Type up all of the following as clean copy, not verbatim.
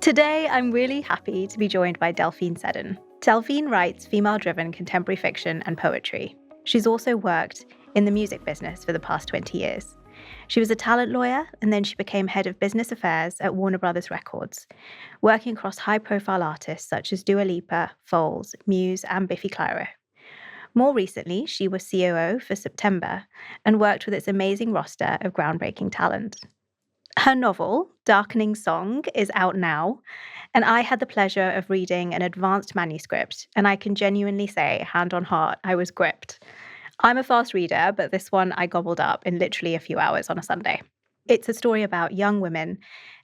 Today, I'm really happy to be joined by Delphine Seddon. Delphine writes female-driven contemporary fiction and poetry. She's also worked in the music business for the past 20 years. She was a talent lawyer, and then she became head of business affairs at Warner Brothers Records, working across high-profile artists such as Dua Lipa, Foals, Muse, and Biffy Clyro. More recently, she was COO for September and worked with its amazing roster of groundbreaking talent. Her novel, Darkening Song, is out now, and I had the pleasure of reading an advanced manuscript, and I can genuinely say, hand on heart, I was gripped. I'm a fast reader, but this one I gobbled up in literally a few hours on a Sunday. It's a story about young women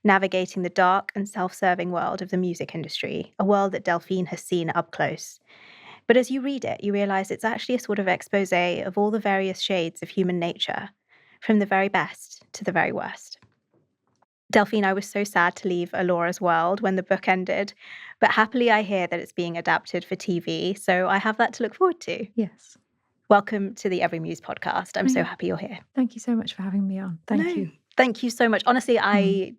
navigating the dark and self-serving world of the music industry, a world that Delphine has seen up close. But as you read it, you realize it's actually a sort of expose of all the various shades of human nature, from the very best to the very worst. Delphine, I was so sad to leave Alora's world when the book ended, but happily I hear that it's being adapted for TV, so I have that to look forward to. Yes. Welcome to the Every Muse podcast. I'm so happy you're here. Thank you so much for having me on. Thank you. Thank you so much. Honestly,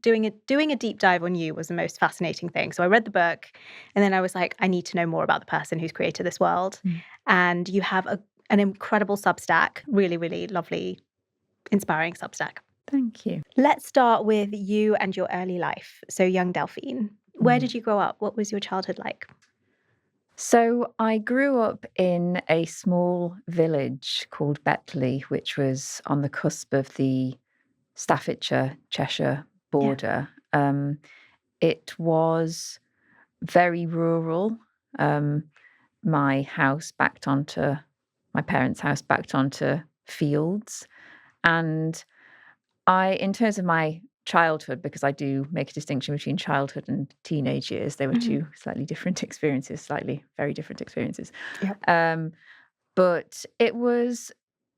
doing a deep dive on you was the most fascinating thing. So I read the book, and then I was like, I need to know more about the person who's created this world. And you have an incredible Substack, really, really lovely, inspiring Substack. Thank you. Let's start with you and your early life. So young Delphine, where did you grow up? What was your childhood like? So I grew up in a small village called Betley, which was on the cusp of the Staffordshire, Cheshire border. Yeah. It was very rural. My parents' house backed onto fields. And in terms of my childhood, because I do make a distinction between childhood and teenage years, they were two slightly different experiences, very different experiences. Yep. But it was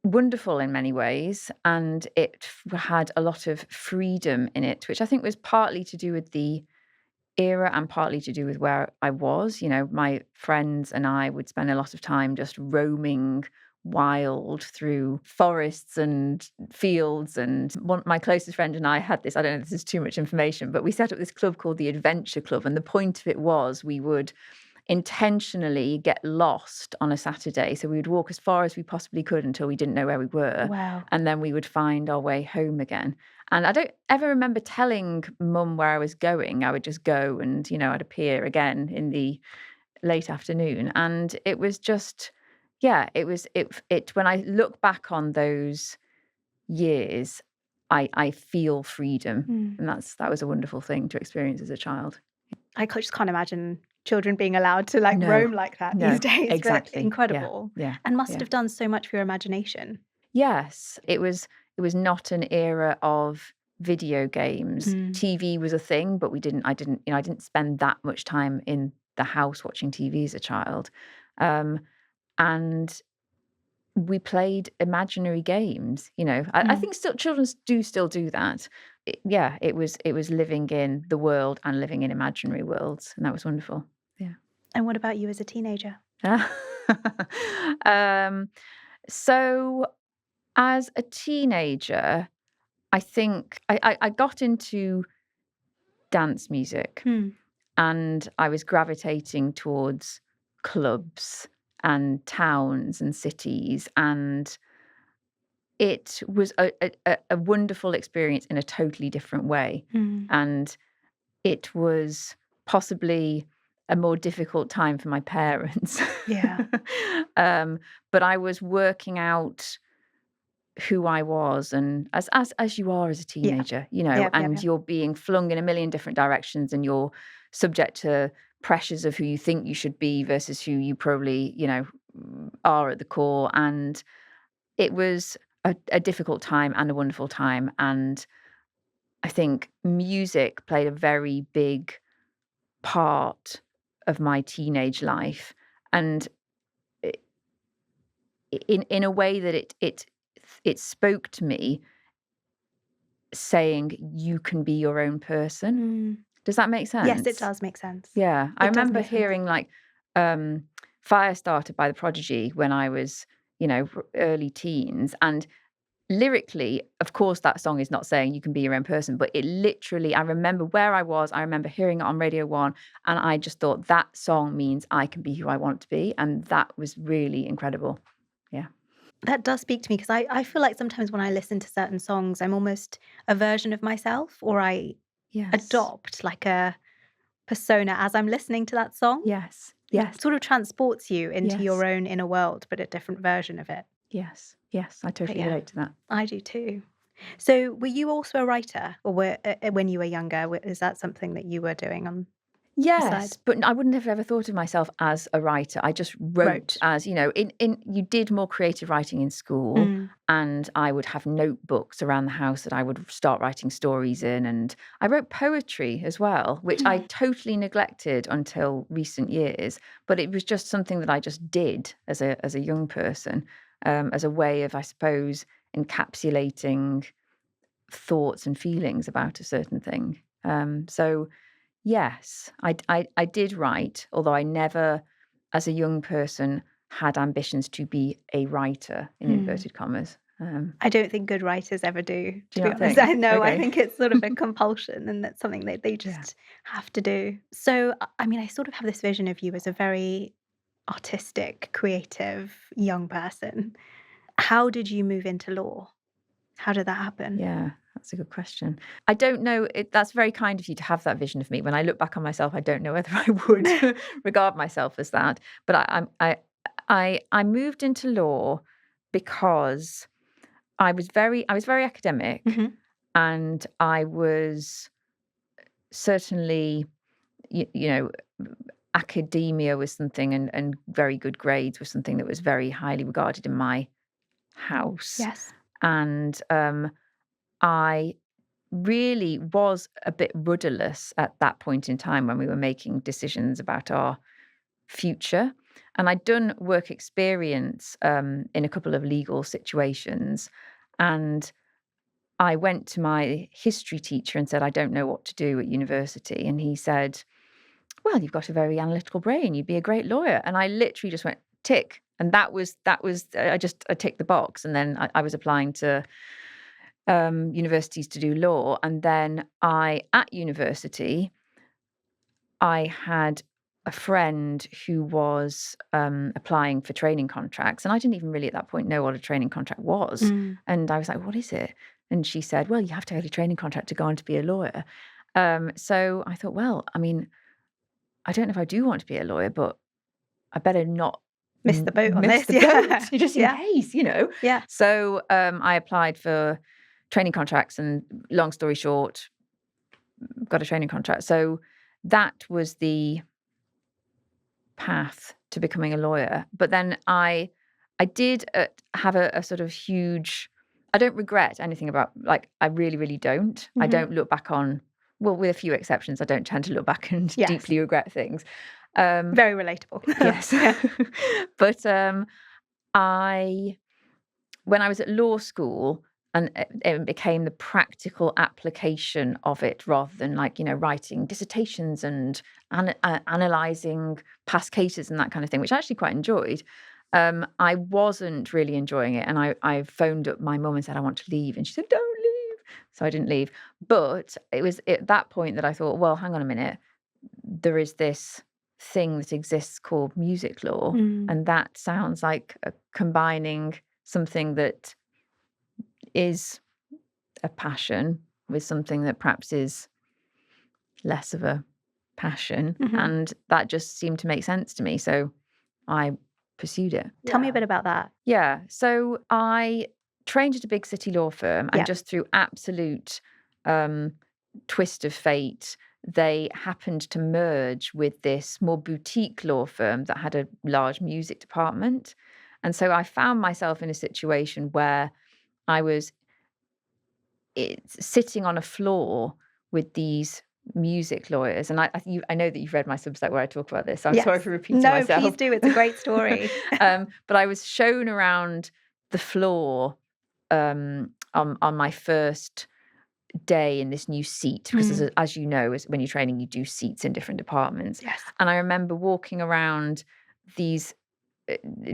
wonderful in many ways, and it had a lot of freedom in it, which I think was partly to do with the era and partly to do with where I was. You know, my friends and I would spend a lot of time just roaming wild through forests and fields, and my closest friend and I had this, I don't know if this is too much information, but we set up this club called the Adventure Club, and the point of it was we would intentionally get lost on a Saturday. So we would walk as far as we possibly could until we didn't know where we were. Wow. And then we would find our way home again. And I don't ever remember telling Mum where I was going. I would just go and, I'd appear again in the late afternoon. And it was just, when I look back on those years, I feel freedom. And that was a wonderful thing to experience as a child. I just can't imagine children being allowed to roam like that these days. Exactly. Incredible. Yeah. And must have done so much for your imagination. Yes. It was not an era of video games. TV was a thing, but I didn't spend that much time in the house watching TV as a child. And we played imaginary games, I think children do still do that. It was living in the world and living in imaginary worlds, and that was wonderful. Yeah. And what about you as a teenager? So as a teenager, I think I got into dance music, and I was gravitating towards clubs and towns and cities, and it was a wonderful experience in a totally different way. And it was possibly a more difficult time for my parents. Yeah. But I was working out who I was, and as you are as a teenager, you're being flung in a million different directions, and you're subject to pressures of who you think you should be versus who you probably, are at the core. And it was a difficult time and a wonderful time. And I think music played a very big part of my teenage life, and in a way that it spoke to me, saying you can be your own person. Does that make sense? Yes, it does make sense. Yeah. I remember hearing Firestarter by The Prodigy when I was, early teens. And lyrically, of course, that song is not saying you can be your own person, but it literally, I remember where I was, I remember hearing it on Radio 1, and I just thought that song means I can be who I want to be. And that was really incredible. Yeah. That does speak to me because I feel like sometimes when I listen to certain songs, I'm almost a version of myself, or I Yes. adopt like a persona as I'm listening to that song. Yes. It Yes. sort of transports you into Yes. your own inner world, but a different version of it. Yes. Yes. I totally yeah. relate to that. I do too. So were you also a writer, or when you were younger, is that something that you were doing on the Yes, side? but I wouldn't have ever thought of myself as a writer. I just wrote as, in you did more creative writing in school, Mm. and I would have notebooks around the house that I would start writing stories in, and I wrote poetry as well, which I totally neglected until recent years, but it was just something that I just did as a young person, as a way of, I suppose, encapsulating thoughts and feelings about a certain thing. So yes, I did write, although I never, as a young person, had ambitions to be a writer, in inverted commas. I don't think good writers ever do, to you be not honest. think? I know. I Okay. think it's sort of a compulsion, and that's something that they just have to do. So, I mean, I sort of have this vision of you as a very artistic, creative young person. How did you move into law? How did that happen? Yeah, that's a good question. I don't know. That's very kind of you to have that vision of me. When I look back on myself, I don't know whether I would regard myself as that. But I moved into law because I was very academic, Mhm. and I was certainly, academia was something, and very good grades was something that was very highly regarded in my house. Yes. And I really was a bit rudderless at that point in time when we were making decisions about our future. And I'd done work experience in a couple of legal situations. And I went to my history teacher and said, I don't know what to do at university. And he said, well, you've got a very analytical brain. You'd be a great lawyer. And I literally just went, tick. And that was, I ticked the box. And then I was applying to universities to do law. And then at university, I had a friend who was applying for training contracts. And I didn't even really at that point know what a training contract was. Mm. And I was like, what is it? And she said, well, you have to have a training contract to go on to be a lawyer. So I thought, well, I mean, I don't know if I do want to be a lawyer, but I better not Miss the boat on miss this. the Yeah. boat, just in case, Yeah. So I applied for training contracts, and long story short, got a training contract. So that was the path to becoming a lawyer. But then I did have a sort of huge, I don't regret anything about, like, I really, really don't. I don't look back on, well, with a few exceptions, I don't tend to look back and deeply regret things. Very relatable. Yes. But when I was at law school, and it became the practical application of it rather than, like, writing dissertations and analysing past cases and that kind of thing, which I actually quite enjoyed. I wasn't really enjoying it. And I phoned up my mum and said, I want to leave. And she said, don't leave. So I didn't leave. But it was at that point that I thought, well, hang on a minute. There is this thing that exists called music law. And that sounds like combining something that is a passion with something that perhaps is less of a passion. And that just seemed to make sense to me. So I pursued it. Tell me a bit about that. Yeah. So I trained at a big city law firm, and just through absolute twist of fate, they happened to merge with this more boutique law firm that had a large music department. And so I found myself in a situation where I was sitting on a floor with these music lawyers. And I know that you've read my Substack where I talk about this, so I'm sorry for repeating myself. No, please do. It's a great story. But I was shown around the floor on my first day in this new seat, because as you know, when you're training, you do seats in different departments. Yes. And I remember walking around these,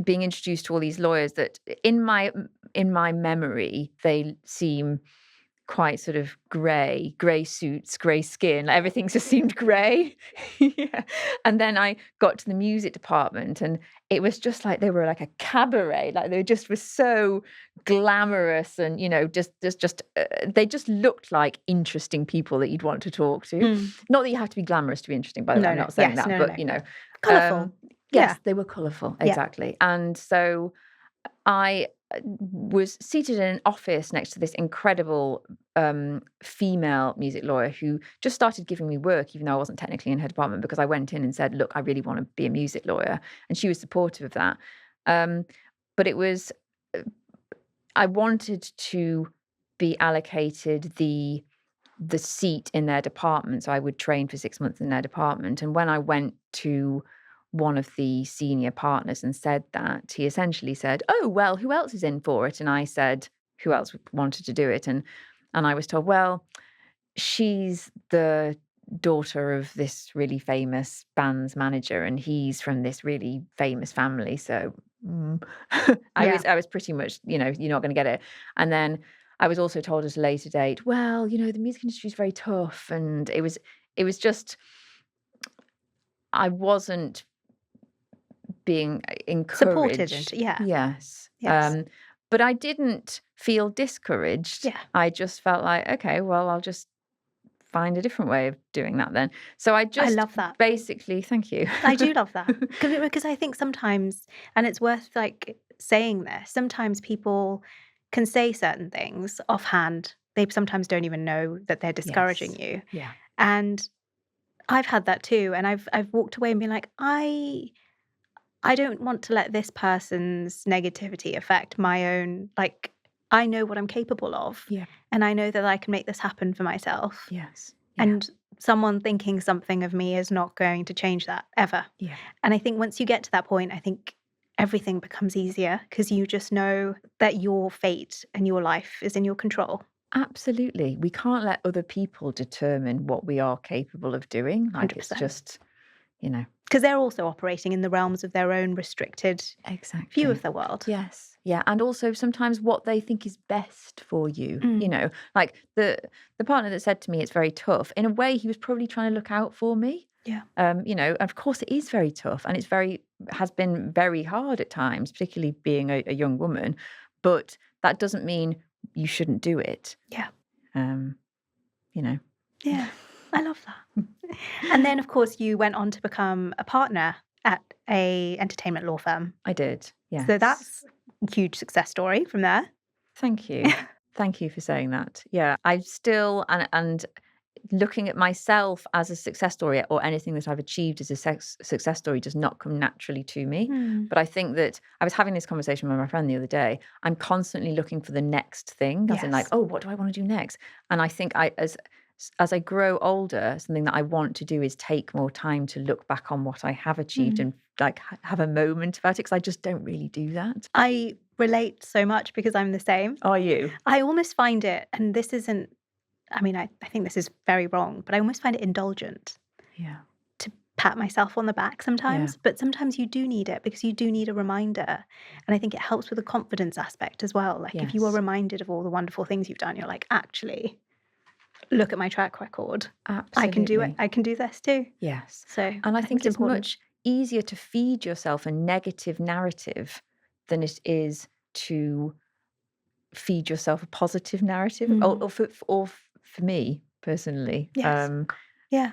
being introduced to all these lawyers that in my in my memory, they seem quite sort of grey suits, grey skin. Like everything just seemed grey. Yeah. And then I got to the music department, and it was just like they were like a cabaret. Like they just were so glamorous, and they just looked like interesting people that you'd want to talk to. Not that you have to be glamorous to be interesting, by the way. I'm not saying that, but colourful. Yes, they were colourful, exactly. And so I was seated in an office next to this incredible female music lawyer who just started giving me work, even though I wasn't technically in her department, because I went in and said, look, I really want to be a music lawyer. And she was supportive of that. But it was, I wanted to be allocated the seat in their department. So I would train for 6 months in their department. And when I went to one of the senior partners and said that, he essentially said, oh, well, who else is in for it? And I said, who else wanted to do it? And I was told, well, she's the daughter of this really famous band's manager, and he's from this really famous family. So I was pretty much, you're not going to get it. And then I was also told at a later date, well, the music industry is very tough. And it was just, I wasn't being encouraged. Supported. Yeah. Yes. But I didn't feel discouraged. Yeah. I just felt like, okay, well, I'll just find a different way of doing that then. So I love that. Basically, thank you. I do love that. Because I think sometimes, and it's worth like saying this, sometimes people can say certain things offhand. They sometimes don't even know that they're discouraging you. Yeah. And I've had that too. And I've walked away and been like, I don't want to let this person's negativity affect my own, like, I know what I'm capable of. Yeah. And I know that I can make this happen for myself. Yes. Yeah. And someone thinking something of me is not going to change that ever. Yeah. And I think once you get to that point, I think everything becomes easier because you just know that your fate and your life is in your control. Absolutely. We can't let other people determine what we are capable of doing. Like 100%. It's just, because they're also operating in the realms of their own restricted view of the world. Yes. Yeah. And also sometimes what they think is best for you, like the partner that said to me, it's very tough. In a way, he was probably trying to look out for me. Yeah. Of course it is very tough, and has been very hard at times, particularly being a young woman, but that doesn't mean you shouldn't do it. Yeah. Yeah. I love that. And then, of course, you went on to become a partner at a entertainment law firm. I did, yes. So that's a huge success story from there. Thank you. Thank you for saying that. Yeah, I still, and looking at myself as a success story or anything that I've achieved as a success story does not come naturally to me. But I think that I was having this conversation with my friend the other day. I'm constantly looking for the next thing, as in like, oh, what do I want to do next? And I think as I grow older, something that I want to do is take more time to look back on what I have achieved and like have a moment about it, because I just don't really do that. I relate so much because I'm the same. Are you? I almost find it, and this isn't, I mean, I think this is very wrong, but I almost find it indulgent. Yeah. To pat myself on the back sometimes, but sometimes you do need it because you do need a reminder. And I think it helps with the confidence aspect as well. Like if you are reminded of all the wonderful things you've done, you're like, actually, look at my track record. Absolutely. I can do it. I can do this too. Yes. So, and I think it's much easier to feed yourself a negative narrative than it is to feed yourself a positive narrative, or for me personally. Yes.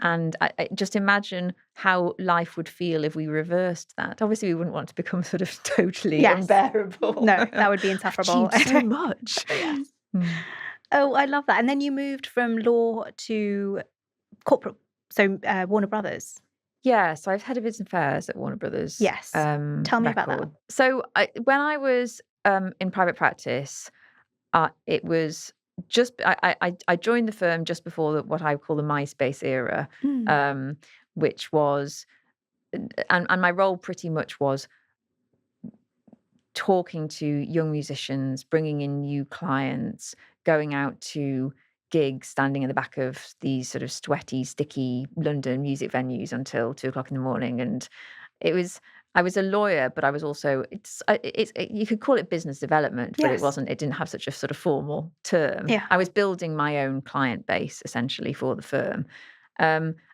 And I just imagine how life would feel if we reversed that. Obviously, we wouldn't want to become sort of totally unbearable. No, that would be insufferable. So much. Yes. Oh, I love that. And then you moved from law to corporate, so Warner Brothers. Yeah, so I've head of business affairs at Warner Brothers. Yes. Tell me about that. So when I was in private practice, it was just I joined the firm just before what I call the MySpace era, which was, and my role pretty much was talking to young musicians, bringing in new clients, going out to gigs, standing in the back of these sort of sweaty, sticky London music venues until 2:00 in the morning. And it was, I was a lawyer, but I was also you could call it business development, but Yes. it didn't have such a sort of formal term. Yeah. I was building my own client base essentially for the firm.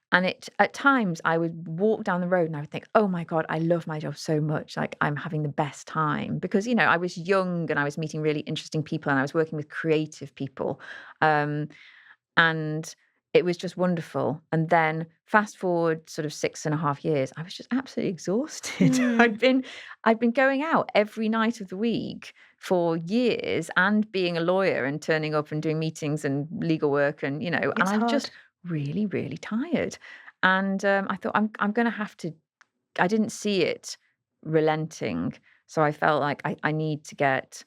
And at times I would walk down the road and I would think, oh my God, I love my job so much. Like I'm having the best time because, I was young and I was meeting really interesting people and I was working with creative people. And it was just wonderful. And then fast forward sort of 6.5 years, I was just absolutely exhausted. I'd been going out every night of the week for years and being a lawyer and turning up and doing meetings and legal work and, and It's I was hard. just really, really tired. And I thought I'm going to have to, I didn't see it relenting. So I felt like I need to get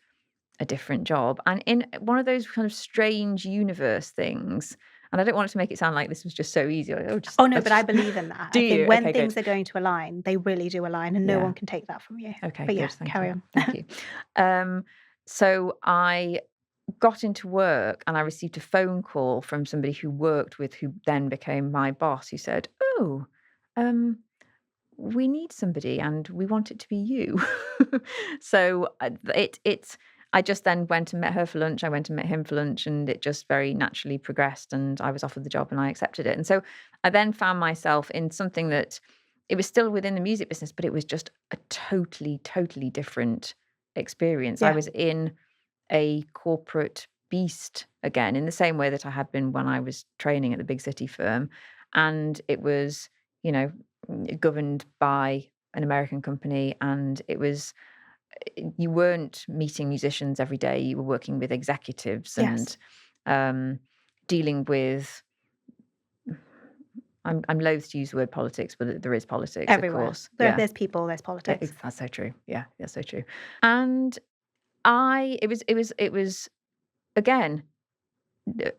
a different job. And in one of those kind of strange universe things, and I don't want it to make it sound like this was just so easy. Like, Oh, no, but I believe in that. Do I you? think when Okay, things good. are going to align, they really do align and no Yeah. one can take that from you. Okay, But good. yeah, Thank carry you. on. Thank you. So I got into work and I received a phone call from somebody who worked with, who then became my boss, who said, "Oh, we need somebody and we want it to be you." So it's I just then went and met her for lunch. I went and met him for lunch and it just very naturally progressed and I was offered the job and I accepted it. And so I then found myself in something that it was still within the music business, but it was just a totally, totally different experience. I Yeah. was in a corporate beast again in the same way that I had been when I was training at the big city firm. And it was, governed by an American company and you weren't meeting musicians every day. You were working with executives Yes. and dealing with. I'm loath to use the word politics, but there is politics, Everywhere. of course. Yeah, There's people, there's politics. that's so true. Yeah, that's so true. And it was again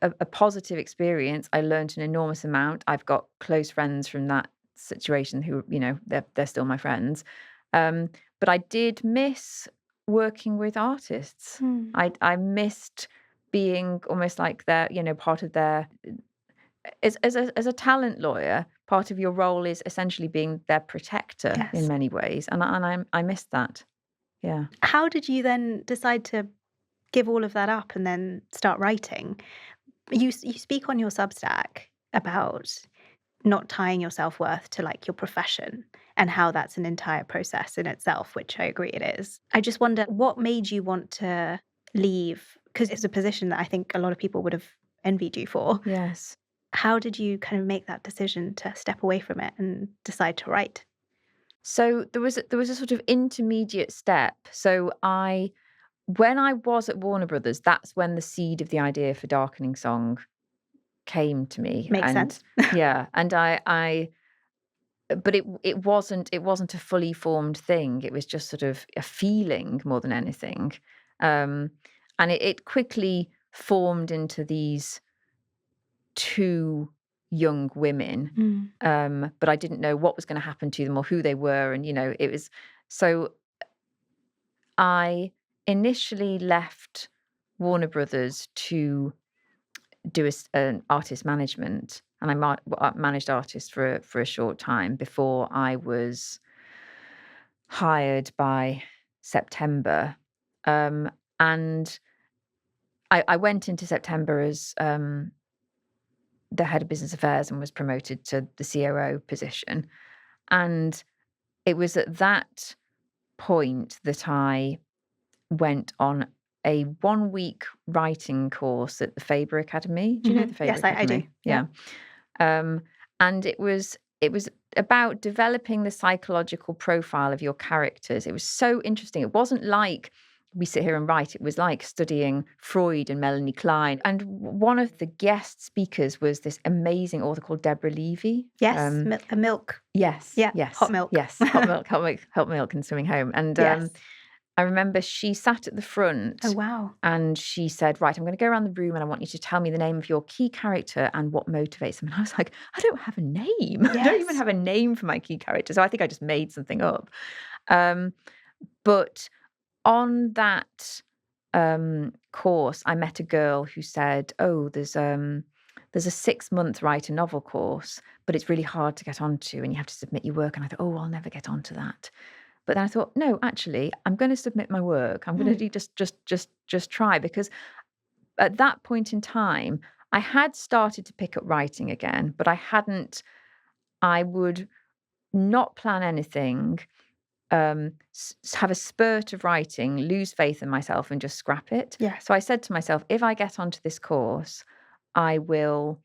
a positive experience. I learned an enormous amount. I've got close friends from that situation who, they're still my friends. But I did miss working with artists. Mm. I missed being almost like their, part of their as a talent lawyer, part of your role is essentially being their protector in Yes. many ways. And I missed that. Yeah. How did you then decide to give all of that up and then start writing? You speak on your Substack about not tying your self-worth to like your profession and how that's an entire process in itself, which I agree it is. I just wonder what made you want to leave, because it's a position that I think a lot of people would have envied you for. Yes. How did you kind of make that decision to step away from it and decide to write? So there was a sort of intermediate step. So when I was at Warner Brothers, that's when the seed of the idea for Darkening Song came to me. Makes sense. Yeah, and but it wasn't a fully formed thing. It was just sort of a feeling more than anything, and it quickly formed into these two young women. But I didn't know what was going to happen to them or who they were, and it was so. I initially left Warner Brothers to do an artist management, and I managed artists for a short time before I was hired by September. And I went into September as the head of business affairs and was promoted to the COO position. And it was at that point that I went on a 1-week writing course at the Faber Academy. Do you know the Faber Yes, Academy? I do. Yeah. And it was about developing the psychological profile of your characters. It was so interesting. It wasn't like we sit here and write. It was like studying Freud and Melanie Klein. And one of the guest speakers was this amazing author called Deborah Levy. Yes, a milk. Yes. Yeah, Yes. hot milk. Yes. Hot milk and swimming home. And Yes. I remember she sat at the front. Oh, wow. And she said, right, I'm going to go around the room and I want you to tell me the name of your key character and what motivates them. And I was like, I don't have a name. I don't even Yes. have a name for my key character. So I think I just made something up. But on that course, I met a girl who said, oh, there's a 6-month write a novel course, but it's really hard to get onto and you have to submit your work. And I thought, oh, I'll never get onto that. But then I thought, no, actually, I'm going to submit my work. I'm going to do just try, because at that point in time, I had started to pick up writing again, but I would not plan anything, have a spurt of writing, lose faith in myself and just scrap it. Yeah. So I said to myself, if I get onto this course, I will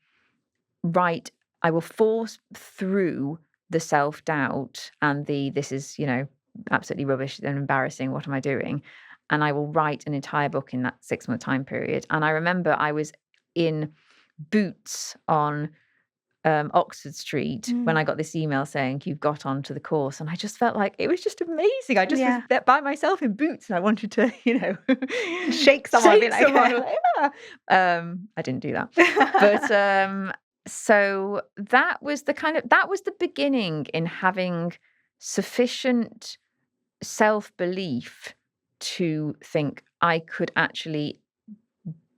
force through the self-doubt and this is, absolutely rubbish and embarrassing. What am I doing? And I will write an entire book in that 6-month time period. And I remember I was in Boots on Oxford Street when I got this email saying you've got onto the course, and I just felt like it was just amazing. I just was there by myself in Boots, and I wanted to, shake someone, be like, I didn't do that, but so that was the beginning in having sufficient self-belief to think I could actually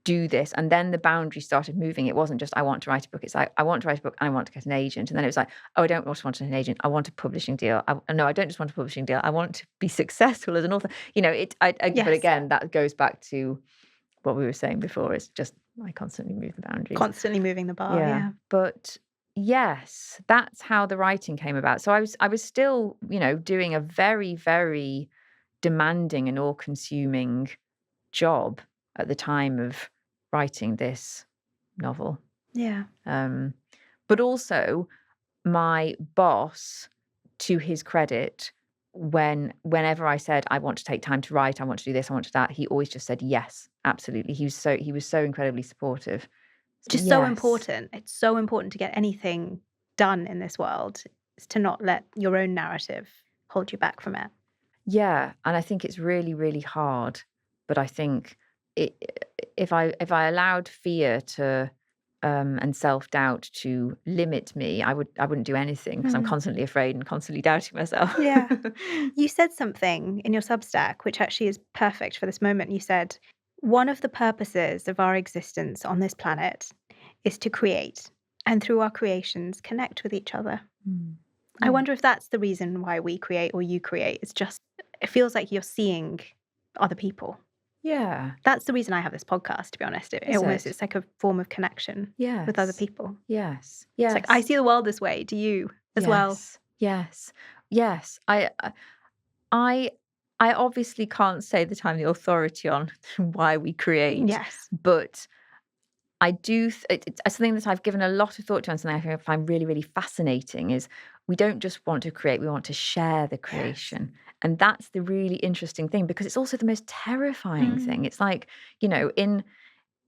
do this. And then the boundary started moving. It wasn't just I want to write a book. It's like I want to write a book and I want to get an agent. And then it was like, oh, I don't just want an agent. I want a publishing deal. No, I don't just want a publishing deal. I want to be successful as an author. Yes. But again, that goes back to what we were saying before. It's just I constantly move the boundaries. Constantly moving the bar. Yeah. But yes, that's how the writing came about. So I was still, doing a very, very demanding and all-consuming job at the time of writing this novel. Yeah. But also my boss, to his credit, whenever I said I want to take time to write, I want to do this, I want to do that, he always just said yes, absolutely. He was so incredibly supportive. Just so important. It's so important to get anything done in this world, is to not let your own narrative hold you back from it. Yeah, and I think it's really, really hard. But I think if I allowed fear to and self-doubt to limit me, I wouldn't do anything, because I'm constantly afraid and constantly doubting myself. Yeah. You said something in your Substack which actually is perfect for this moment. You said, one of the purposes of our existence on this planet is to create, and through our creations connect with each other. I wonder if that's the reason why we create, or you create. It feels like you're seeing other people. Yeah. That's the reason I have this podcast, to be honest. It's like a form of connection with other people. Yes. It's like, I see the world this way. Do you as well? Yes. I obviously can't say that I'm the authority on why we create. Yes. But I do, it's something that I've given a lot of thought to, and something I find really, really fascinating is we don't just want to create, we want to share the creation. Yes. And that's the really interesting thing, because it's also the most terrifying thing. It's like, in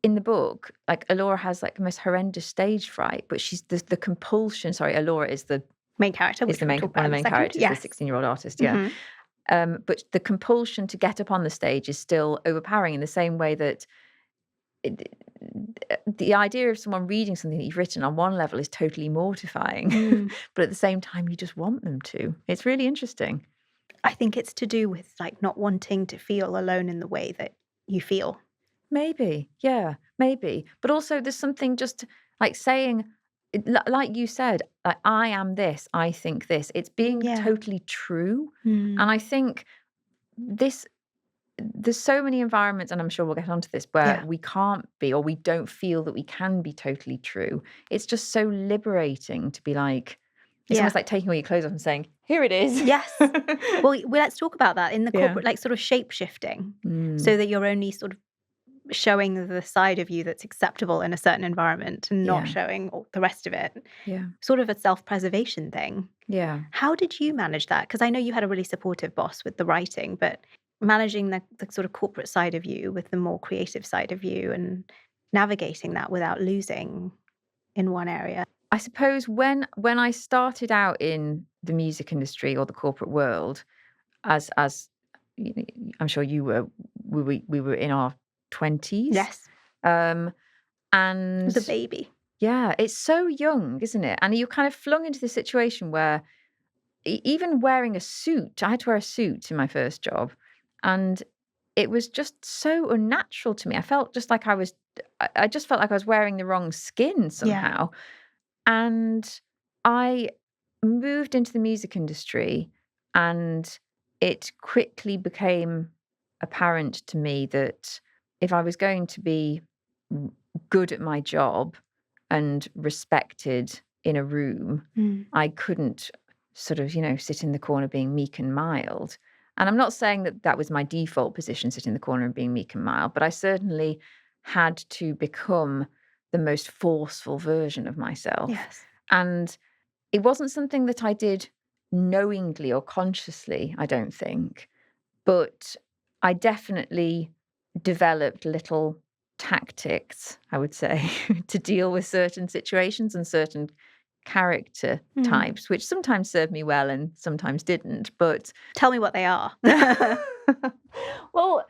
the book, like Alora has like the most horrendous stage fright, but she's the compulsion. Sorry, Alora is the main character. Is one of the main characters, the 16-year-old artist. Yeah. But the compulsion to get up on the stage is still overpowering, in the same way that the idea of someone reading something that you've written on one level is totally mortifying, but at the same time, you just want them to. It's really interesting. I think it's to do with like not wanting to feel alone in the way that you feel. Maybe, yeah, maybe. But also there's something just like saying, like you said, like, I am this, I think this. It's being totally true. And I think there's so many environments, and I'm sure we'll get onto this, where we can't be, or we don't feel that we can be totally true. It's just so liberating to be like, it's almost like taking all your clothes off and saying, here it is. Yes. Well, let's talk about that in the corporate, like sort of shape shifting, so that you're only sort of showing the side of you that's acceptable in a certain environment and not showing the rest of it. Yeah. Sort of a self-preservation thing. Yeah. How did you manage that? Because I know you had a really supportive boss with the writing, but managing the sort of corporate side of you with the more creative side of you, and navigating that without losing in one area. I suppose when I started out in the music industry or the corporate world, as I'm sure you were, we were in our 20s. Yes. And the baby. Yeah, it's so young, isn't it? And you're kind of flung into this situation where even wearing a suit, I had to wear a suit in my first job, and it was just so unnatural to me. I felt just like I was wearing the wrong skin somehow. Yeah. And I moved into the music industry, and it quickly became apparent to me that if I was going to be good at my job and respected in a room, I couldn't sort of, sit in the corner being meek and mild. And I'm not saying that that was my default position, sitting in the corner and being meek and mild, but I certainly had to become the most forceful version of myself. Yes. And it wasn't something that I did knowingly or consciously, I don't think, but I definitely developed little tactics, I would say, to deal with certain situations and certain character types, which sometimes served me well and sometimes didn't. But tell me what they are. Well,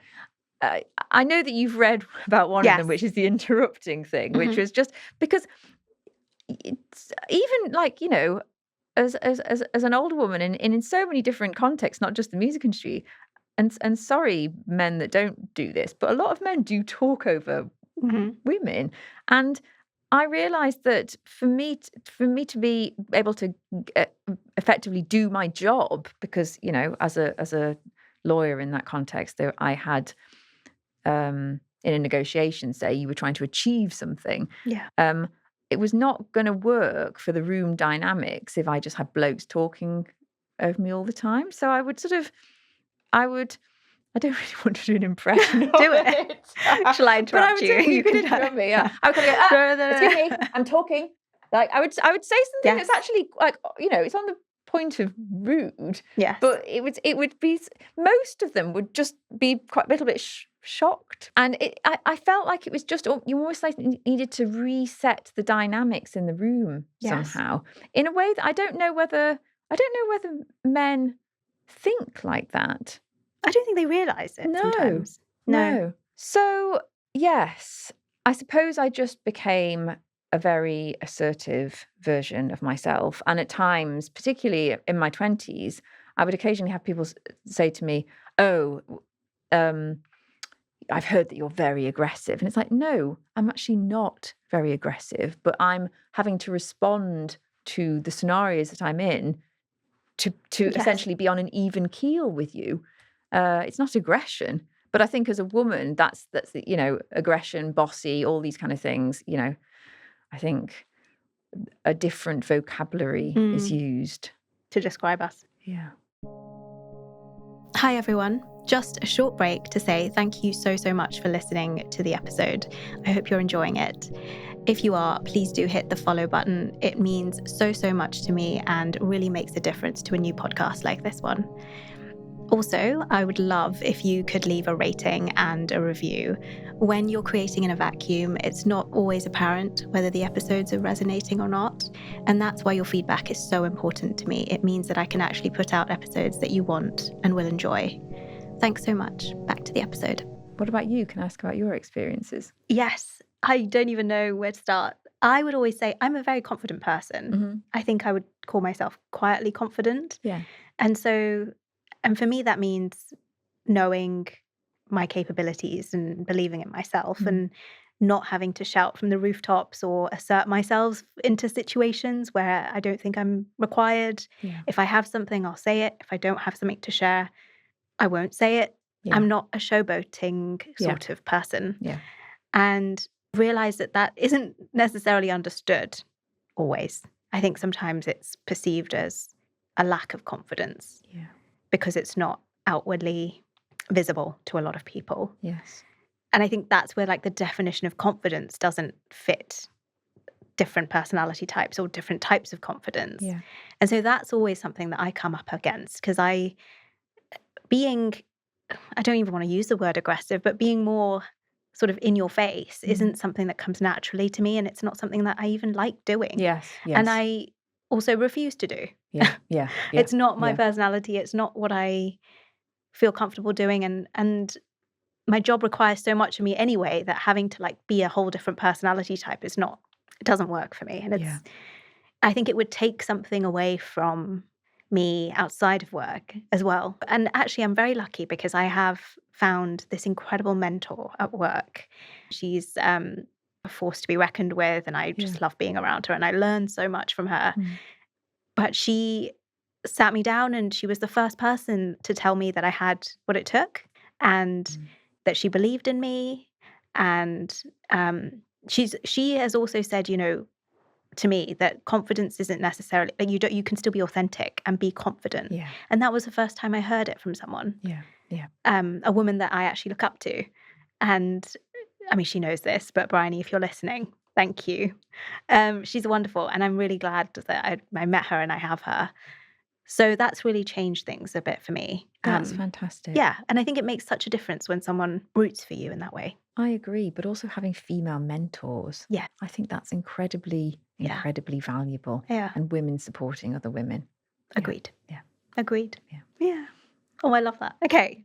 I know that you've read about one of them, which is the interrupting thing, which was just because it's even like, as an older woman in so many different contexts, not just the music industry. And sorry, men that don't do this, but a lot of men do talk over women. And I realized that for me to be able to effectively do my job, because, as a lawyer in that context, I had in a negotiation, say you were trying to achieve something. Yeah. It was not going to work for the room dynamics if I just had blokes talking over me all the time. So I don't really want to do an impression of do it. Shall I interrupt you? You can interrupt me, yeah. I would kind of go, excuse me, I'm talking. Like I would say something that's actually like, it's on the point of rude. Yes. But it would be, most of them would just be quite a little bit shocked. And I felt like it was just, you almost like needed to reset the dynamics in the room somehow, in a way that I don't know whether men think like that. I don't think they realise it sometimes. No. So, yes, I suppose I just became a very assertive version of myself. And at times, particularly in my 20s, I would occasionally have people say to me, I've heard that you're very aggressive. And it's like, no, I'm actually not very aggressive, but I'm having to respond to the scenarios that I'm in to essentially be on an even keel with you. It's not aggression, but I think as a woman, that's the, aggression, bossy, all these kind of things. I think a different vocabulary is used to describe us. Yeah. Hi everyone. Just a short break to say thank you so much for listening to the episode. I hope you're enjoying it. If you are, please do hit the follow button. It means so much to me and really makes a difference to a new podcast like this one. Also, I would love if you could leave a rating and a review. When you're creating in a vacuum, it's not always apparent whether the episodes are resonating or not. And that's why your feedback is so important to me. It means that I can actually put out episodes that you want and will enjoy. Thanks so much. Back to the episode. What about you? Can I ask about your experiences? Yes. I don't even know where to start. I would always say I'm a very confident person. I think I would call myself quietly confident. Yeah. And for me, that means knowing my capabilities and believing in myself and not having to shout from the rooftops or assert myself into situations where I don't think I'm required. Yeah. If I have something, I'll say it. If I don't have something to share, I won't say it. Yeah. I'm not a showboating sort of person. Yeah. And realize that isn't necessarily understood always. I think sometimes it's perceived as a lack of confidence. Yeah. Because it's not outwardly visible to a lot of people. Yes. And I think that's where the definition of confidence doesn't fit different personality types or different types of confidence. Yeah. And so that's always something that I come up against because I don't even want to use the word aggressive, but being more sort of in your face isn't something that comes naturally to me. And it's not something that I even like doing. Yes. And I also refuse to do. Yeah. It's not my personality. It's not what I feel comfortable doing. And my job requires so much of me anyway that having to be a whole different personality type it doesn't work for me. And I think it would take something away from me outside of work as well. And actually, I'm very lucky because I have found this incredible mentor at work. She's a force to be reckoned with, and I just love being around her, and I learn so much from her. But she sat me down, and she was the first person to tell me that I had what it took, and that she believed in me. And she has also said, to me, that confidence isn't necessarily like you can still be authentic and be confident. Yeah. And that was the first time I heard it from someone. Yeah. Yeah. A woman that I actually look up to. And I mean, she knows this, but Bryony, if you're listening, thank you. She's wonderful, and I'm really glad that I met her and I have her. So that's really changed things a bit for me. That's fantastic. Yeah, and I think it makes such a difference when someone roots for you in that way. I agree, but also having female mentors. Yeah. I think that's incredibly valuable. Yeah. And women supporting other women. Agreed. Yeah. Agreed. Yeah. Yeah. Oh, I love that. Okay.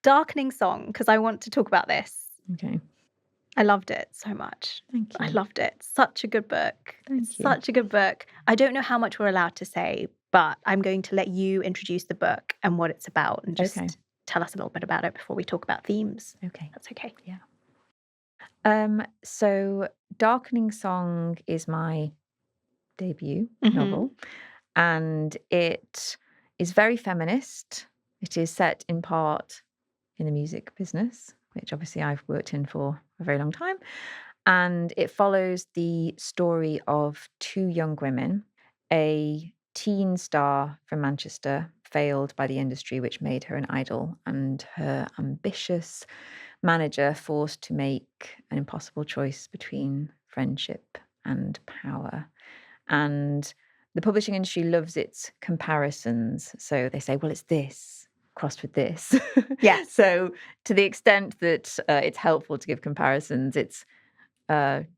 Darkening Song, because I want to talk about this. Okay. I loved it so much. Thank you. I loved it. Such a good book. Thank you. Such a good book. I don't know how much we're allowed to say, but I'm going to let you introduce the book and what it's about, and just tell us a little bit about it before we talk about themes. Okay. That's okay. Yeah. So Darkening Song is my debut novel, and it is very feminist. It is set in part in the music business, which obviously I've worked in for a very long time. And it follows the story of two young women, a teen star from Manchester, failed by the industry, which made her an idol, and her ambitious manager forced to make an impossible choice between friendship and power. And the publishing industry loves its comparisons. So they say, well, it's this crossed with this. Yes. So to the extent that it's helpful to give comparisons, it's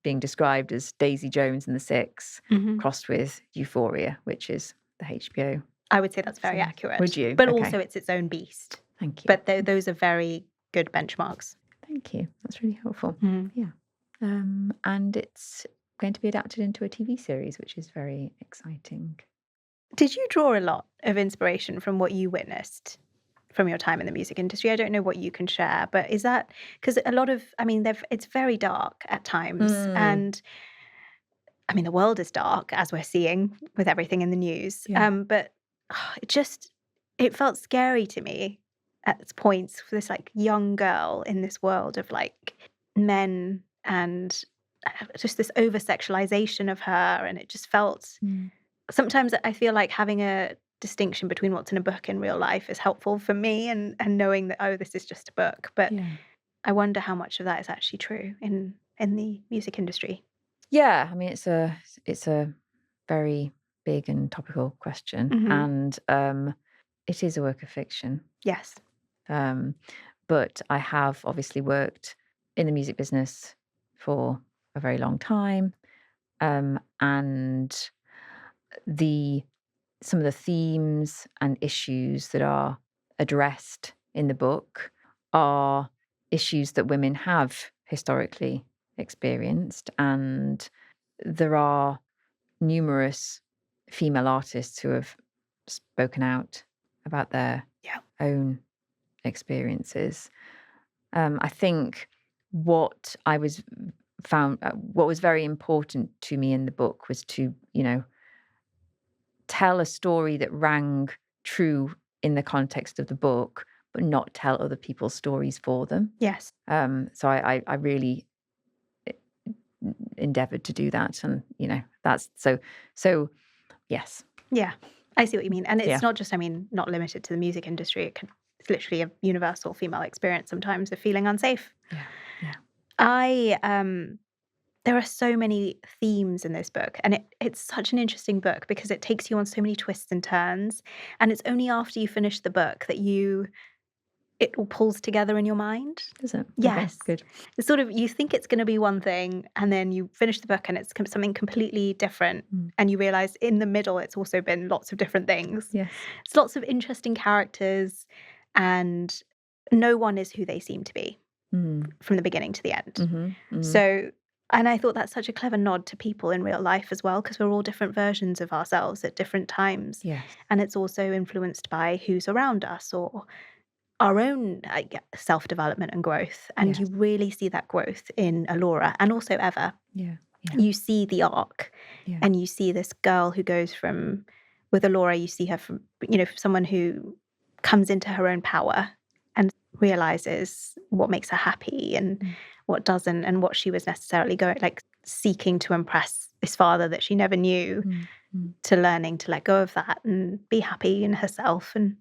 being described as Daisy Jones and the Six crossed with Euphoria, which is the HBO. I would say that's very accurate. Would you? But Okay. also it's its own beast. Thank you. But those are very good benchmarks. Thank you. That's really helpful. Mm. Yeah. And it's going to be adapted into a TV series, which is very exciting. Did you draw a lot of inspiration from what you witnessed from your time in the music industry? I don't know what you can share, but is that because a lot of, I mean, it's very dark at times. And I mean, the world is dark, as we're seeing with everything in the news. Yeah. But it felt scary to me at points for this like young girl in this world of like men, and just this over sexualization of her. And it just felt, sometimes I feel like having a distinction between what's in a book and real life is helpful for me, and knowing that, oh, this is just a book. But I wonder how much of that is actually true in the music industry. Yeah, I mean, it's a very big and topical question, and it is a work of fiction. Yes. But I have obviously worked in the music business for a very long time, and some of the themes and issues that are addressed in the book are issues that women have historically experienced, and there are numerous female artists who have spoken out about their own experiences. I think what was very important to me in the book was to, tell a story that rang true in the context of the book, but not tell other people's stories for them. Yes. So I really endeavored to do that, and that's so yes. Yeah, I see what you mean. And it's not just, not limited to the music industry. It's literally a universal female experience sometimes of feeling unsafe. There are so many themes in this book, and it's such an interesting book because it takes you on so many twists and turns, and it's only after you finish the book that it all pulls together in your mind. Does it? Yes. Okay, good. It's sort of, you think it's going to be one thing, and then you finish the book and it's something completely different, and you realize in the middle it's also been lots of different things. Yes. It's lots of interesting characters, and no one is who they seem to be from the beginning to the end. So, and I thought that's such a clever nod to people in real life as well, because we're all different versions of ourselves at different times. Yes. And it's also influenced by who's around us or our own self-development and growth. And you really see that growth in Alora, and also Eva. Yeah. You see the arc, and you see this girl who goes from with Laura, you see her from, someone who comes into her own power and realizes what makes her happy and what doesn't, and what she was necessarily seeking to impress this father that she never knew, to learning to let go of that and be happy in herself. And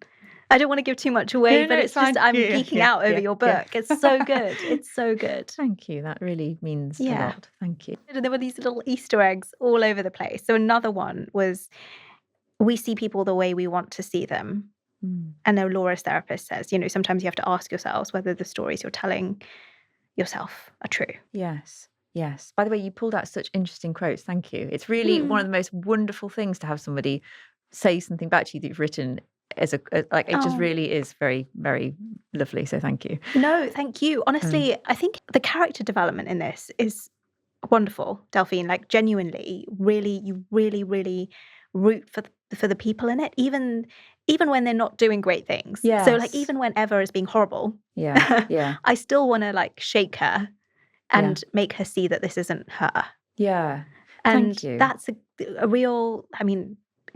I don't want to give too much away, but it's just, I'm geeking out over your book. It's so good. It's so good. Thank you. That really means a lot. Thank you. And there were these little Easter eggs all over the place. So another one was, we see people the way we want to see them. And Laura's therapist says, sometimes you have to ask yourselves whether the stories you're telling yourself are true. Yes. Yes. By the way, you pulled out such interesting quotes. Thank you. It's really one of the most wonderful things to have somebody say something back to you that you've written just really is very, very lovely. So thank you. No, thank you. Honestly, I think the character development in this is wonderful, Delphine. Like, genuinely, you really root for the people in it, even when they're not doing great things. Yes. So even when Eva is being horrible, I still want to shake her and make her see that this isn't her. Yeah. And thank you. That's a real,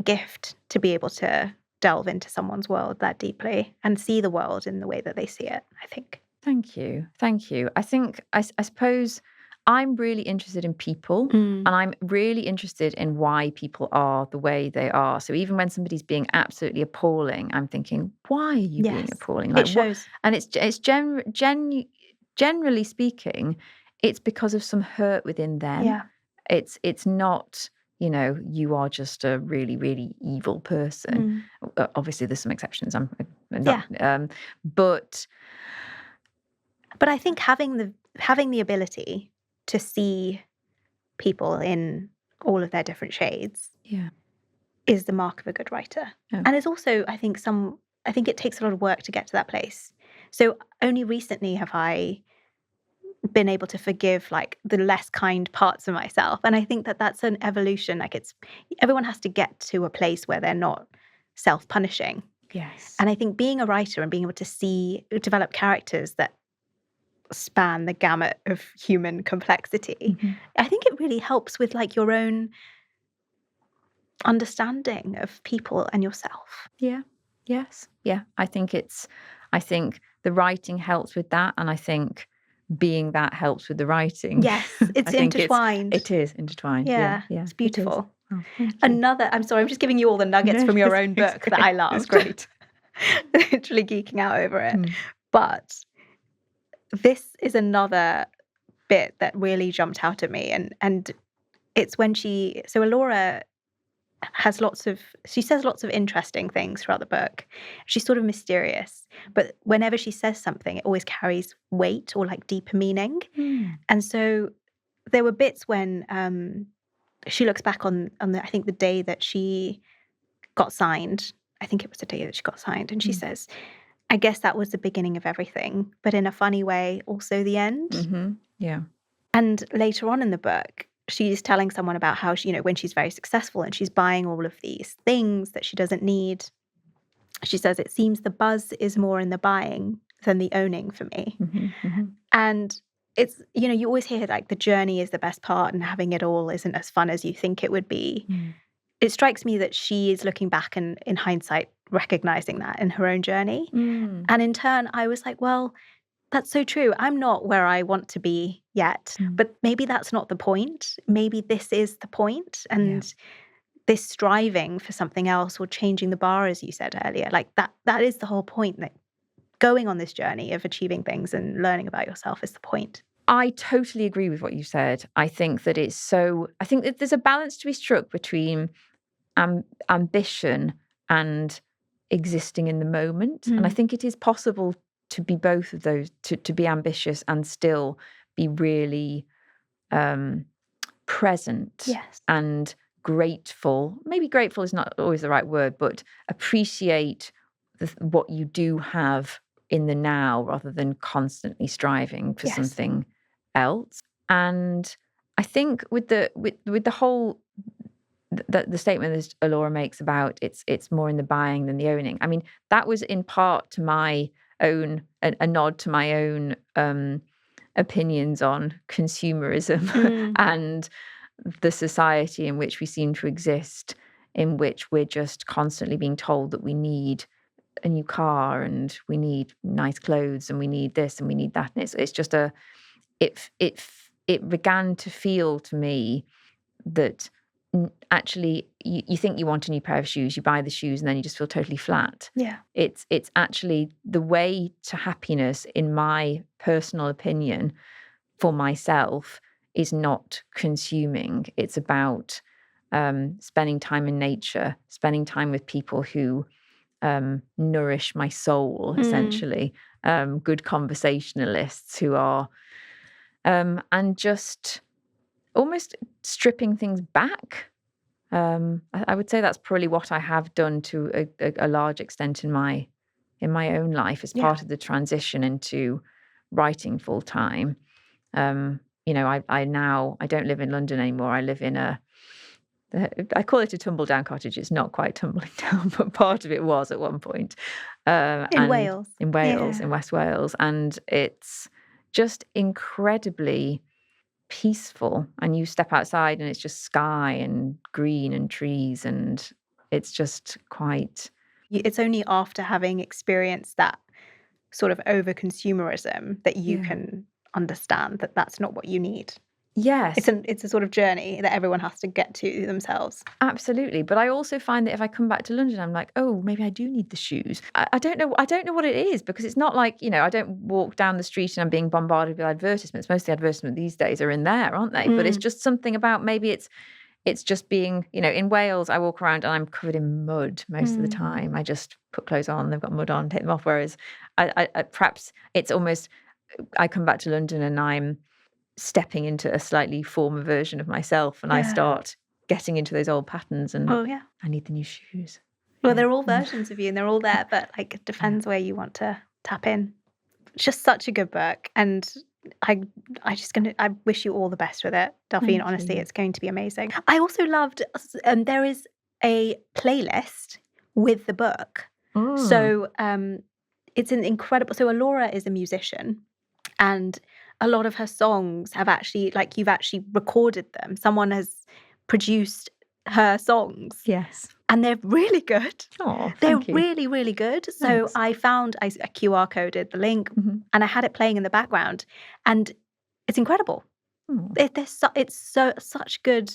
gift to be able to delve into someone's world that deeply and see the world in the way that they see it, I think. Thank you. I suppose I'm really interested in people, and I'm really interested in why people are the way they are. So even when somebody's being absolutely appalling, I'm thinking, why are you being appalling? It shows. And it's generally speaking, it's because of some hurt within them. Yeah. It's not, you are just a really, really evil person. Obviously, there's some exceptions. I'm not, but I think having the ability to see people in all of their different shades is the mark of a good writer. And it's also, I think it takes a lot of work to get to that place. So only recently have I been able to forgive the less kind parts of myself. And I think that that's an evolution. Everyone has to get to a place where they're not self-punishing. Yes. And I think being a writer and being able to develop characters that span the gamut of human complexity, I think it really helps with your own understanding of people and yourself. Yeah. Yes. Yeah. I think the writing helps with that, and I think being that helps with the writing. Yes, it's intertwined. It is intertwined. Yeah. It's beautiful. I'm sorry, I'm just giving you all the nuggets from your own book that I loved. It's great. Literally geeking out over it. But this is another bit that really jumped out at me, and it's when Laura she says lots of interesting things throughout the book. She's sort of mysterious, but whenever she says something, it always carries weight or deeper meaning. And so there were bits when she looks back on I think the day that she got signed. I think it was the day that she got signed, and she says, I guess that was the beginning of everything, but in a funny way, also the end. Yeah. And later on in the book, she's telling someone about how she, when she's very successful and she's buying all of these things that she doesn't need, she says, it seems the buzz is more in the buying than the owning for me. And it's, you always hear the journey is the best part and having it all isn't as fun as you think it would be. It strikes me that she is looking back and in hindsight, recognizing that in her own journey. And in turn, I was like, well, that's so true. I'm not where I want to be yet, but maybe that's not the point. Maybe this is the point. And this striving for something else or changing the bar, as you said earlier, that is the whole point. That going on this journey of achieving things and learning about yourself is the point. I totally agree with what you said. I think that there's a balance to be struck between ambition and existing in the moment. And I think it is possible to be both of those, to be ambitious and still be really present and grateful. Maybe grateful is not always the right word, but appreciate what you do have in the now rather than constantly striving for something else. And I think with the whole the statement that Laura makes about it's more in the buying than the owning. I mean, that was in part to my own a nod to my own opinions on consumerism and the society in which we seem to exist in which we're just constantly being told that we need a new car and we need nice clothes and we need this and we need that. And it's just it began to feel to me that actually you think you want a new pair of shoes, you buy the shoes and then you just feel totally flat. Yeah. It's actually the way to happiness, in my personal opinion, for myself, is not consuming. It's about spending time in nature, spending time with people who nourish my soul, essentially, good conversationalists who are, and just almost stripping things back. I would say that's probably what I have done to a large extent in my own life as part of the transition into writing full time. I don't live in London anymore. I live in I call it a tumble down cottage. It's not quite tumbling down, but part of it was at one point. In Wales. In West Wales. And it's just incredibly peaceful. And you step outside and it's just sky and green and trees. And it's just quite... It's only after having experienced that sort of over-consumerism that you can understand that that's not what you need. Yes. It's a sort of journey that everyone has to get to themselves. Absolutely. But I also find that if I come back to London, I'm like, oh, maybe I do need the shoes. I don't know what it is, because it's not like, I don't walk down the street and I'm being bombarded with advertisements. Most of the advertisements these days are in there, aren't they? But it's just something about, maybe it's just being, in Wales, I walk around and I'm covered in mud most of the time. I just put clothes on, they've got mud on, take them off. Whereas I perhaps it's almost, I come back to London and I'm stepping into a slightly former version of myself, and I start getting into those old patterns, and I need the new shoes. Well, they're all versions of you and they're all there, but it depends where you want to tap in. It's just such a good book, and I wish you all the best with it, Delphine. Honestly, it's going to be amazing. I also loved, there is a playlist with the book. So it's an incredible, so Alora is a musician, and a lot of her songs have actually, you've actually recorded them. Someone has produced her songs. Yes. And they're really good. Oh, they're really, really good. So I found, I QR coded the link and I had it playing in the background, and it's incredible. It's such good,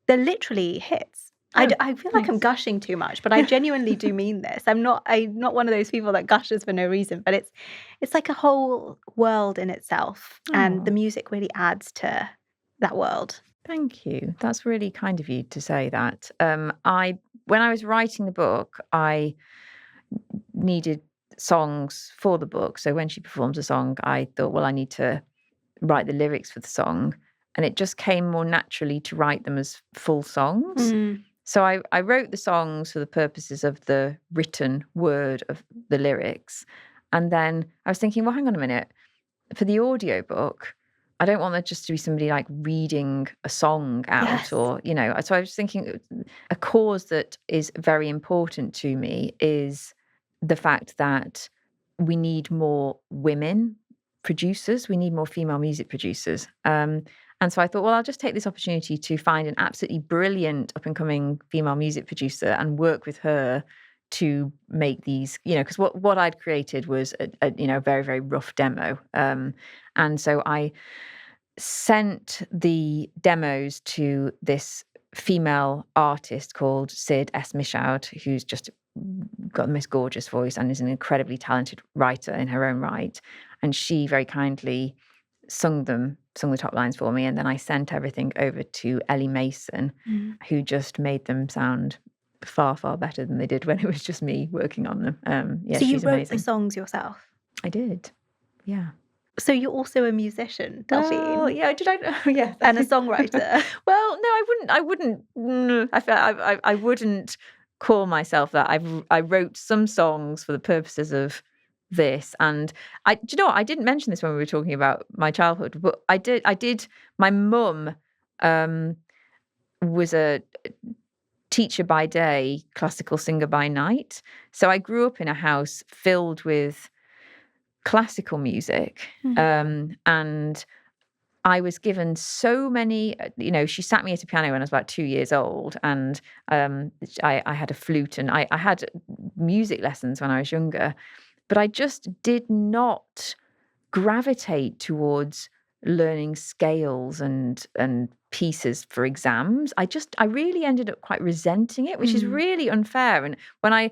they're literally hits. I feel like I'm gushing too much, but I genuinely do mean this. I'm not one of those people that gushes for no reason, but it's like a whole world in itself, and the music really adds to that world. Thank you. That's really kind of you to say that. When I was writing the book, I needed songs for the book. So when she performs a song, I thought, well, I need to write the lyrics for the song, and it just came more naturally to write them as full songs. So I wrote the songs for the purposes of the written word of the lyrics. And then I was thinking, well, hang on a minute. For the audiobook, I don't want that just to be somebody reading a song out or, So I was thinking a cause that is very important to me is the fact that we need more women producers. We need more female music producers. And so I thought, well, I'll just take this opportunity to find an absolutely brilliant up-and-coming female music producer and work with her to make these, because what I'd created was a very, very rough demo. And so I sent the demos to this female artist called Sid S. Mishout, who's just got the most gorgeous voice and is an incredibly talented writer in her own right. And she very kindly sung the top lines for me, and then I sent everything over to Ellie Mason, who just made them sound far, far better than they did when it was just me working on them. So you wrote amazing. the songs yourself? I did, yeah. So you're also a musician, Delphine? Oh, yeah. Did I? Yeah, and a songwriter. Well, no, I wouldn't. I wouldn't call myself that. I wrote some songs for the purposes of this, and do you know what? I didn't mention this when we were talking about my childhood, but I did. My mum was a teacher by day, classical singer by night. So I grew up in a house filled with classical music, and I was given so many, she sat me at a piano when I was about 2 years old, and I had a flute, and I had music lessons when I was younger, but I just did not gravitate towards learning scales and pieces for exams. I really ended up quite resenting it, which is really unfair. And when I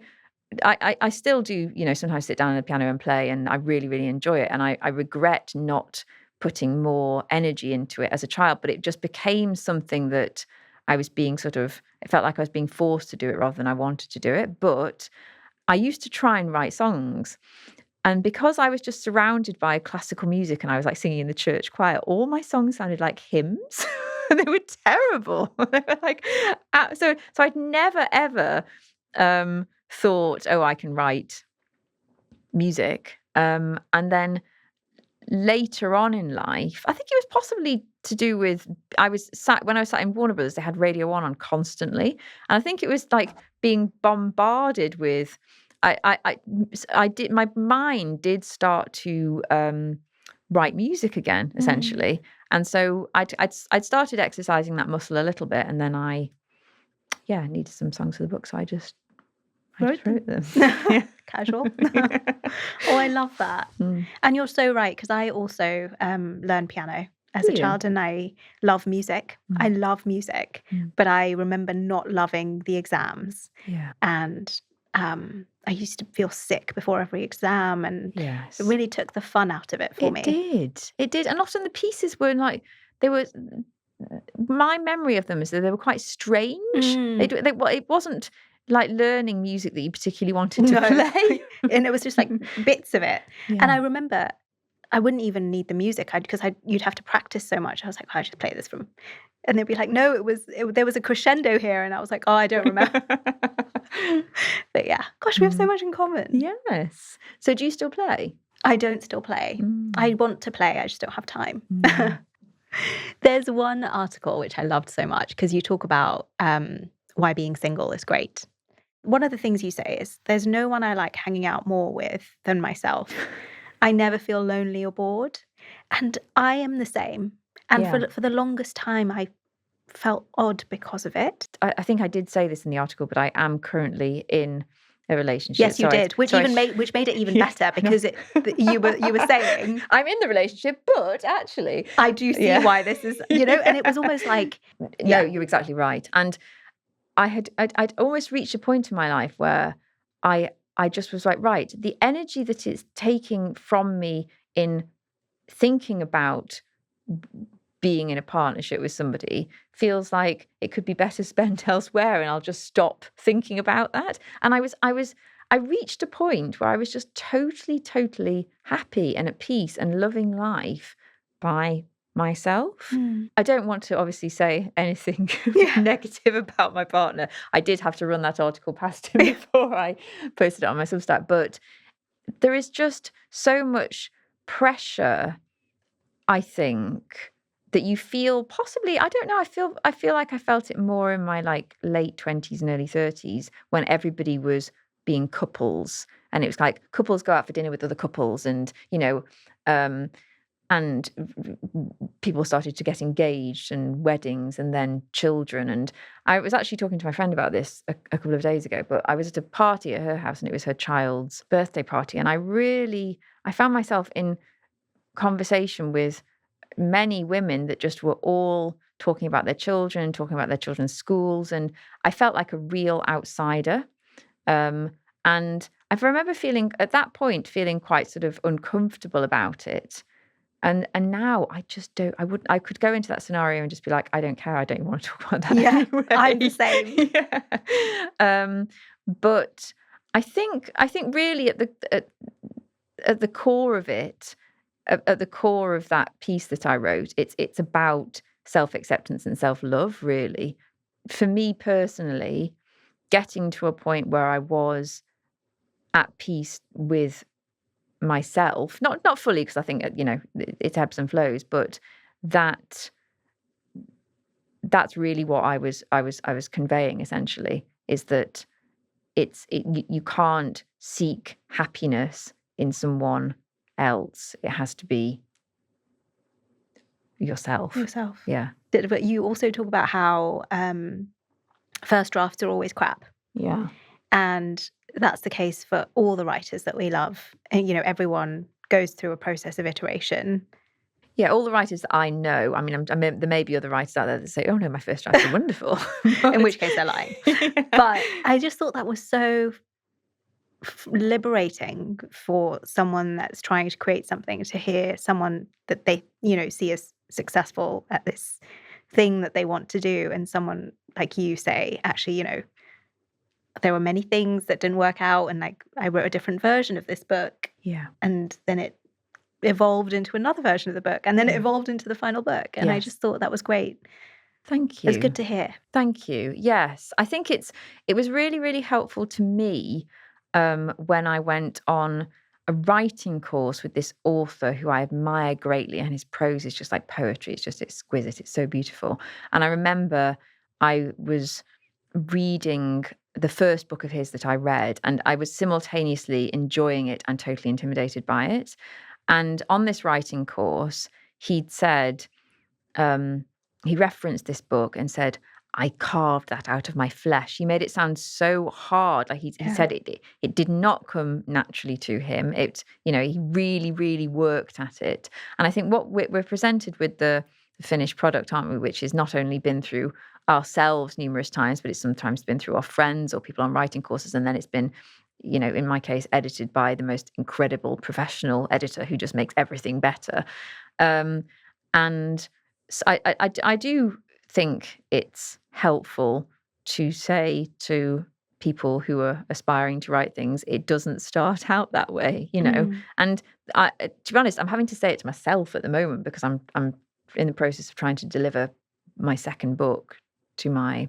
still do, sometimes sit down at the piano and play, and I really, really enjoy it. And I regret not putting more energy into it as a child, but it just became something that I was being it felt like I was being forced to do it rather than I wanted to do it. But I used to try and write songs. And because I was just surrounded by classical music and I was like singing in the church choir, all my songs sounded like hymns. They were terrible. They were like, so I'd never ever thought, oh, I can write music. And then later on in life, I think it was possibly to do with when I was sat in Warner Brothers, they had Radio 1 on constantly, and I think it was like being bombarded with. I did. My mind did start to write music again, essentially, and so I'd started exercising that muscle a little bit, and then I needed some songs for the book, so I just wrote them. Casual. Oh, I love that. And you're so right, because I also learned piano as a child, and I love music. I love music, but I remember not loving the exams. And I used to feel sick before every exam, and it really took the fun out of it for me. It did. And often the pieces were like, my memory of them is that they were quite strange. It wasn't like learning music that you particularly wanted to play. And it was just like bits of it. And I remember I wouldn't even need the music because you'd have to practice so much. I was like, I just play this from, and they'd be like, no, there was a crescendo here, and I was like, oh, I don't remember. But yeah, gosh, we have so much in common. Yes. So do you still play? I don't still play. I want to play, I just don't have time. There's one article which I loved so much because you talk about why being single is great. One of the things you say is, there's no one I like hanging out more with than myself. I never feel lonely or bored. And I am the same. And for the longest time, I felt odd because of it. I think I did say this in the article, but I am currently in a relationship. Yes, you did, which made it even better because you were saying I'm in the relationship, but actually I do see why this is, and it was almost like no, you're exactly right. And I'd almost reached a point in my life where I just was like, right, the energy that it's taking from me in thinking about being in a partnership with somebody feels like it could be better spent elsewhere, and I'll just stop thinking about that. And I reached a point where I was just totally happy and at peace and loving life by myself. I don't want to obviously say anything negative about my partner. I did have to run that article past him before I posted it on my Substack, but there is just so much pressure, I think, that you feel possibly, I don't know, I feel like I felt it more in my like late 20s and early 30s when everybody was being couples, and it was like couples go out for dinner with other couples, and and people started to get engaged, and weddings, and then children. And I was actually talking to my friend about this a couple of days ago, but I was at a party at her house, and it was her child's birthday party, and I found myself in conversation with many women that just were all talking about their children, talking about their children's schools, and I felt like a real outsider. And I remember feeling at that point quite sort of uncomfortable about it. And now I just don't. I could go into that scenario and just be like, I don't care. I don't want to talk about that. Yeah, anyway. I'm the same. But I think really at the core of it, at the core of that piece that I wrote, it's about self-acceptance and self-love, really. For me personally, getting to a point where I was at peace with myself, not fully, because I think it ebbs and flows, but that's really what I was conveying, essentially, is that you can't seek happiness in someone else. It has to be yourself. Yeah. But you also talk about how first drafts are always crap. Yeah. And that's the case for all the writers that we love. And, everyone goes through a process of iteration. Yeah, all the writers that I know, I mean, there may be other writers out there that say, oh no, my first drafts are wonderful. In which case they're lying. But I just thought that was so liberating for someone that's trying to create something, to hear someone that they, see as successful at this thing that they want to do, and someone like you say, actually, there were many things that didn't work out, and like I wrote a different version of this book. Yeah. And then it evolved into another version of the book, and then it evolved into the final book. And I just thought that was great. Thank you. It's good to hear. Thank you. Yes. I think it was really, really helpful to me when I went on a writing course with this author who I admire greatly, and his prose is just like poetry. It's just exquisite. It's so beautiful. And I remember I was reading the first book of his that I read, and I was simultaneously enjoying it and totally intimidated by it. And on this writing course, he'd said, he referenced this book and said, I carved that out of my flesh. He made it sound so hard. Like he said it did not come naturally to him. He really, really worked at it. And I think what we're presented with the finished product, aren't we, which has not only been through ourselves numerous times, but it's sometimes been through our friends or people on writing courses. And then it's been, in my case, edited by the most incredible professional editor who just makes everything better. And so I do think it's helpful to say to people who are aspiring to write things, it doesn't start out that way, And to be honest, I'm having to say it to myself at the moment, because I'm in the process of trying to deliver my second book to my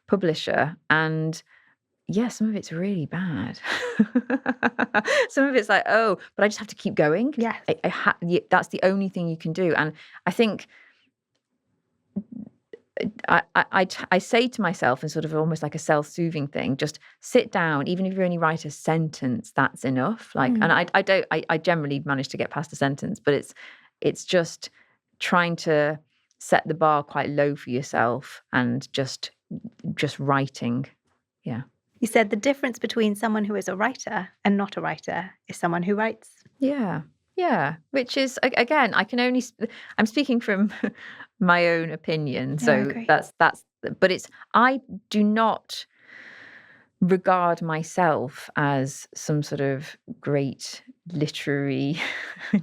publisher, and some of it's really bad. Some of it's like, oh, but I just have to keep going. Yeah, that's the only thing you can do. And I think I say to myself, in sort of almost like a self-soothing thing, just sit down. Even if you only write a sentence, that's enough. And I generally manage to get past a sentence, but it's just trying to set the bar quite low for yourself and just writing. Yeah. You said the difference between someone who is a writer and not a writer is someone who writes. Yeah. Yeah. Which is, again, I'm speaking from my own opinion. So I do not regard myself as some sort of great literary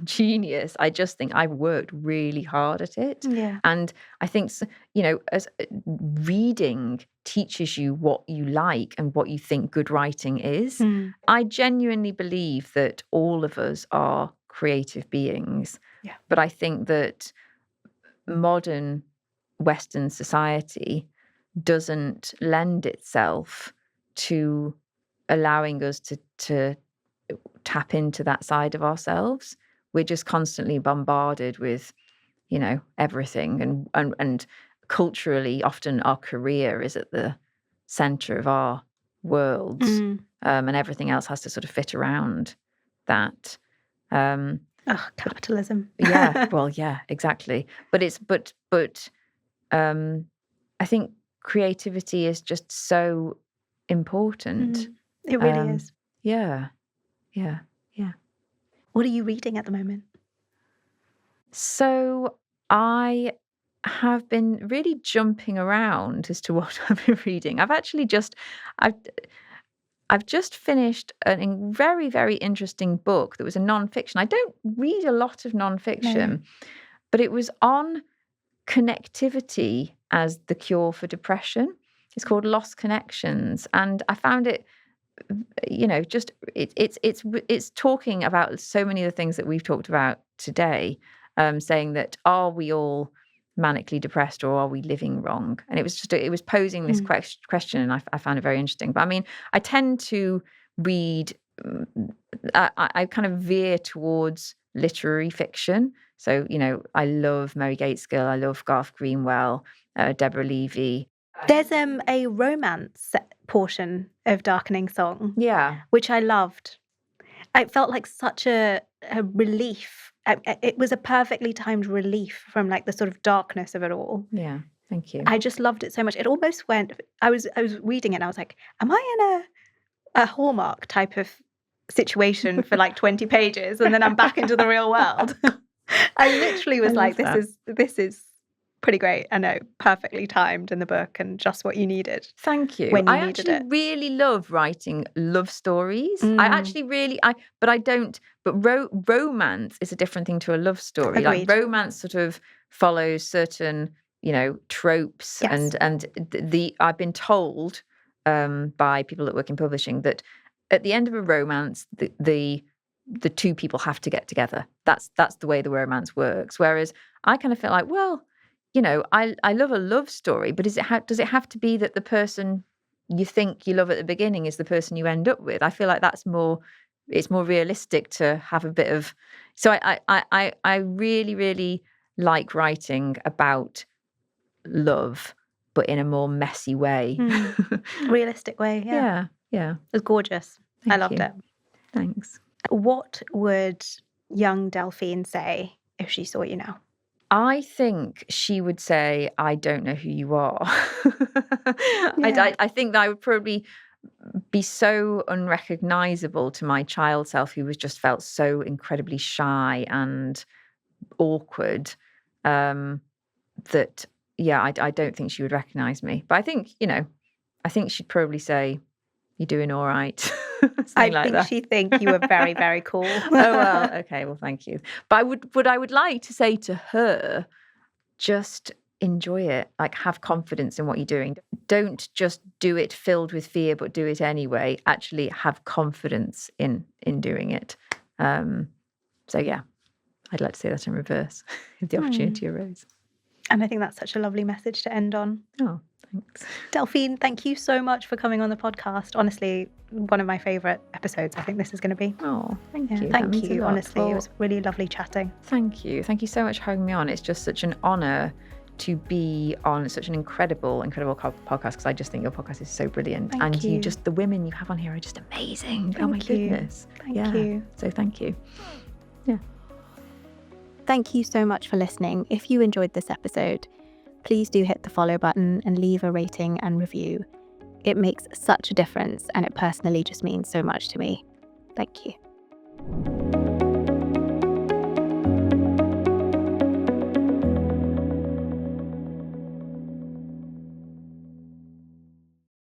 genius. I just think I've worked really hard at it. Yeah. And I think, as reading teaches you what you like and what you think good writing is. I genuinely believe that all of us are creative beings. Yeah. But I think that modern Western society doesn't lend itself to allowing us to tap into that side of ourselves. We're just constantly bombarded with, everything, and culturally, often our career is at the center of our worlds, and everything else has to sort of fit around that. Capitalism. Yeah, well, yeah, exactly. But I think creativity is just so important. It really is. Yeah. What are you reading at the moment? So I have been really jumping around as to what I've been reading. I've just finished a very, very interesting book that was a nonfiction. I don't read a lot of nonfiction, but it was on connectivity as the cure for depression. It's called Lost Connections, and I found it, it's talking about so many of the things that we've talked about today, saying that, are we all manically depressed, or are we living wrong? And it was posing this question, and I found it very interesting. But I mean, I tend to read, I kind of veer towards literary fiction. So, I love Mary Gateskill, I love Garth Greenwell, Deborah Levy. There's a romance portion of Darkening Song, Yeah, which I loved. It felt like such a a relief. It was a perfectly timed relief from like the sort of darkness of it all. Yeah, thank you. I just loved it so much. It almost went. I was reading it and I was like, am I in a Hallmark type of situation for like 20 pages and then I'm back into the real world? I literally was like, this is pretty great. I know, perfectly timed in the book and just what you needed. Thank you. When you I needed actually it. really love writing love stories. I actually really, but romance is a different thing to a love story. Agreed. Like romance sort of follows certain, tropes. Yes. And I've been told by people that work in publishing that at the end of a romance, the two people have to get together. That's the way the romance works. Whereas I kind of feel like, well, I love a love story, but does it have to be that the person you think you love at the beginning is the person you end up with? I feel like it's more realistic to have a bit of. So I really, really like writing about love, but in a more messy way. Realistic way. Yeah. Yeah. It was gorgeous. I loved it. Thanks. What would young Delphine say if she saw you now? I think she would say, I don't know who you are. Yeah. I think that I would probably be so unrecognizable to my child self, who was just felt so incredibly shy and awkward, that, I don't think she would recognize me. But I think, I think she'd probably say, you're doing all right. I think she'd think you were very, very cool. Oh, well, okay. Well, thank you. But I would like to say to her, just enjoy it. Like, have confidence in what you're doing. Don't just do it filled with fear, but do it anyway. Actually have confidence in doing it. So yeah, I'd like to say that in reverse if the opportunity arose. And I think that's such a lovely message to end on. Oh, thanks. Delphine, thank you so much for coming on the podcast. Honestly, one of my favourite episodes I think this is going to be. Oh, thank you. Thank you. Honestly, it was really lovely chatting. Thank you. Thank you so much for having me on. It's just such an honour to be on such an incredible podcast, because I just think your podcast is so brilliant. Thank you. The women you have on here are just amazing. Oh my goodness. Thank you. So thank you. Yeah. Thank you so much for listening. If you enjoyed this episode, please do hit the follow button and leave a rating and review. It makes such a difference and it personally just means so much to me. Thank you.